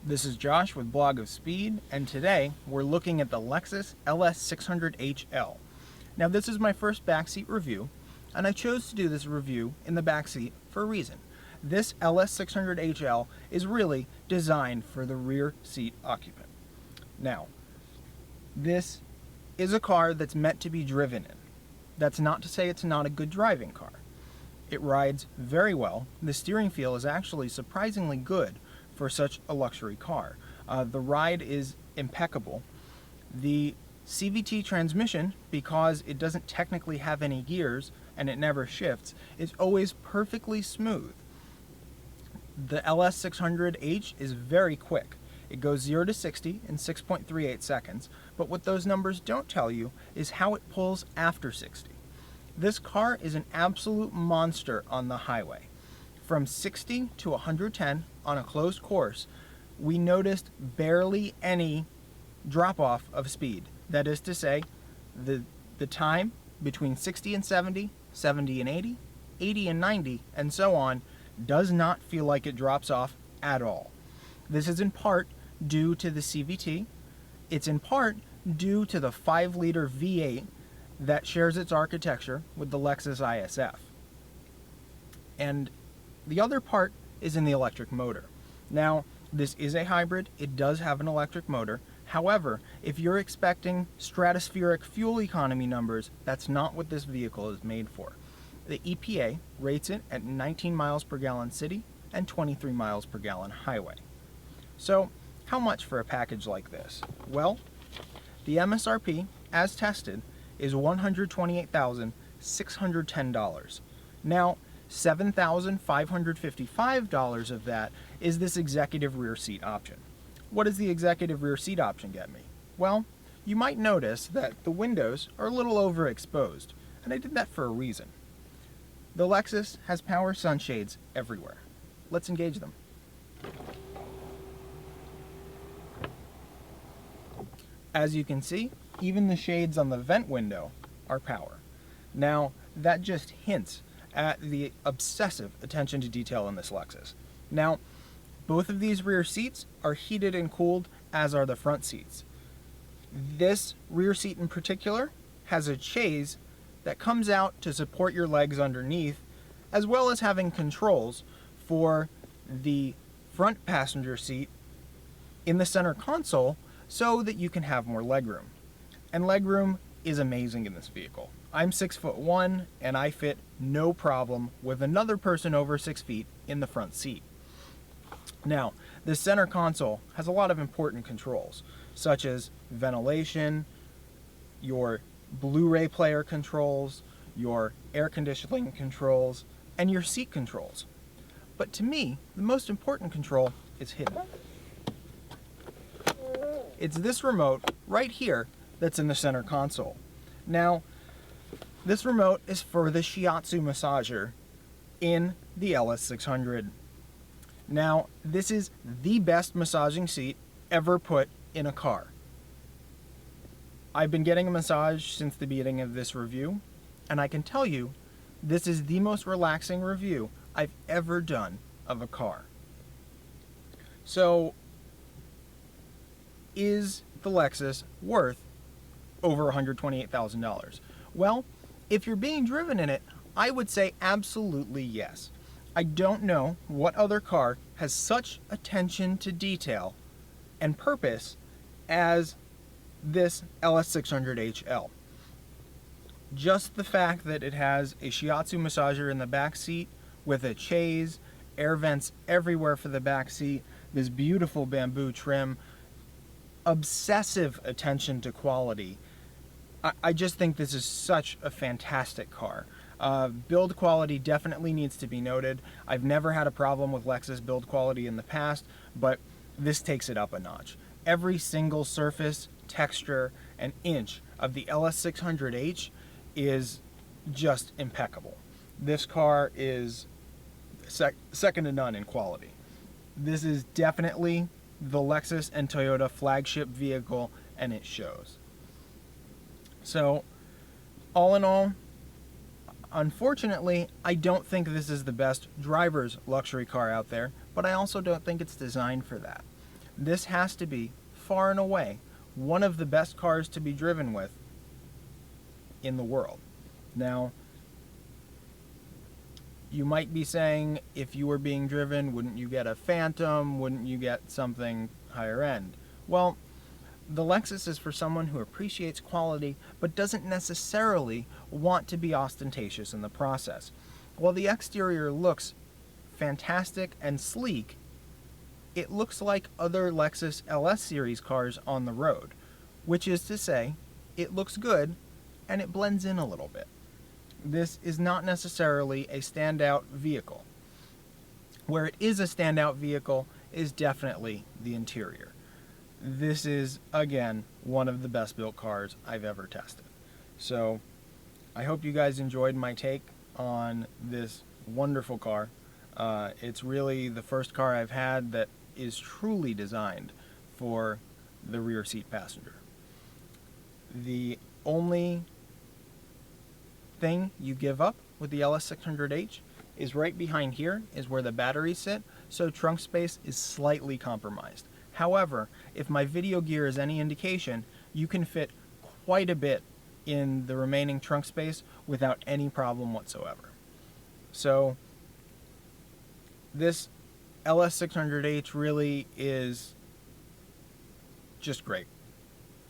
This is Josh with Blog of Speed, and today we're looking at the Lexus LS600hL. Now this is my first backseat review, and I chose to do this review in the backseat for a reason. This LS600hL is really designed for the rear seat occupant. Now, this is a car that's meant to be driven in. That's not to say it's not a good driving car. It rides very well. The steering feel is actually surprisingly good for such a luxury car. The ride is impeccable. The CVT transmission, because it doesn't technically have any gears and it never shifts, is always perfectly smooth. The LS600H is very quick. It goes 0 to 60 in 6.38 seconds, but what those numbers don't tell you is how it pulls after 60. This car is an absolute monster on the highway. From 60 to 110 on a closed course, we noticed barely any drop-off of speed. That is to say, the time between 60 and 70, 70 and 80, 80 and 90, and so on, does not feel like it drops off at all. This is in part due to the CVT. It's in part due to the 5-liter V8 that shares its architecture with the Lexus ISF. And the other part is in the electric motor. Now, this is a hybrid. It does have an electric motor. However, if you're expecting stratospheric fuel economy numbers, that's not what this vehicle is made for. The EPA rates it at 19 miles per gallon city and 23 miles per gallon highway. So, how much for a package like this? Well, the MSRP, as tested, is $128,610. Now, $7,555 of that is this executive rear seat option. What does the executive rear seat option get me? Well, you might notice that the windows are a little overexposed, and I did that for a reason. The Lexus has power sunshades everywhere. Let's engage them. As you can see, even the shades on the vent window are power. Now, that just hints at the obsessive attention to detail in this Lexus. Now, both of these rear seats are heated and cooled, as are the front seats. This rear seat in particular has a chaise that comes out to support your legs underneath, as well as having controls for the front passenger seat in the center console so that you can have more legroom. And legroom is amazing in this vehicle. I'm 6'1" and I fit no problem with another person over 6 feet in the front seat. Now, the center console has a lot of important controls, such as ventilation, your blu-ray player controls, your air conditioning controls, and your seat controls. But to me, the most important control is hidden. It's this remote right here that's in the center console. Now, this remote is for the shiatsu massager in the LS600. Now, this is the best massaging seat ever put in a car. I've been getting a massage since the beginning of this review, and I can tell you, this is the most relaxing review I've ever done of a car. So, is the Lexus worth over $128,000? Well, if you're being driven in it, I would say absolutely yes. I don't know what other car has such attention to detail and purpose as this LS600hL. Just the fact that it has a shiatsu massager in the back seat with a chaise, air vents everywhere for the back seat, this beautiful bamboo trim, obsessive attention to quality. I just think this is such a fantastic car. Build quality definitely needs to be noted. I've never had a problem with Lexus build quality in the past, but this takes it up a notch. Every single surface, texture, and inch of the LS600H is just impeccable. This car is second to none in quality. This is definitely the Lexus and Toyota flagship vehicle, and it shows. So, all in all, unfortunately, I don't think this is the best driver's luxury car out there, but I also don't think it's designed for that. This has to be, far and away, one of the best cars to be driven with in the world. Now, you might be saying, if you were being driven, wouldn't you get a Phantom? Wouldn't you get something higher end? Well, the Lexus is for someone who appreciates quality but doesn't necessarily want to be ostentatious in the process. While the exterior looks fantastic and sleek, it looks like other Lexus LS series cars on the road, which is to say, it looks good and it blends in a little bit. This is not necessarily a standout vehicle. Where it is a standout vehicle is definitely the interior. This is, again, one of the best built cars I've ever tested. So, I hope you guys enjoyed my take on this wonderful car. It's really the first car I've had that is truly designed for the rear seat passenger. The only thing you give up with the LS600H is right behind here is where the batteries sit, so trunk space is slightly compromised. However, if my video gear is any indication, you can fit quite a bit in the remaining trunk space without any problem whatsoever. So this LS600H really is just great.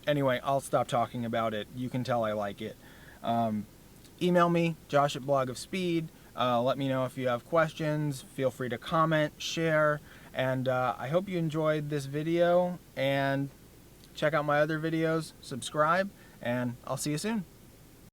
Anyway, I'll stop talking about it. You can tell I like it. Email me, josh@blogofspeed. Let me know if you have questions. Feel free to comment, share, and I hope you enjoyed this video, and check out my other videos, subscribe, and I'll see you soon.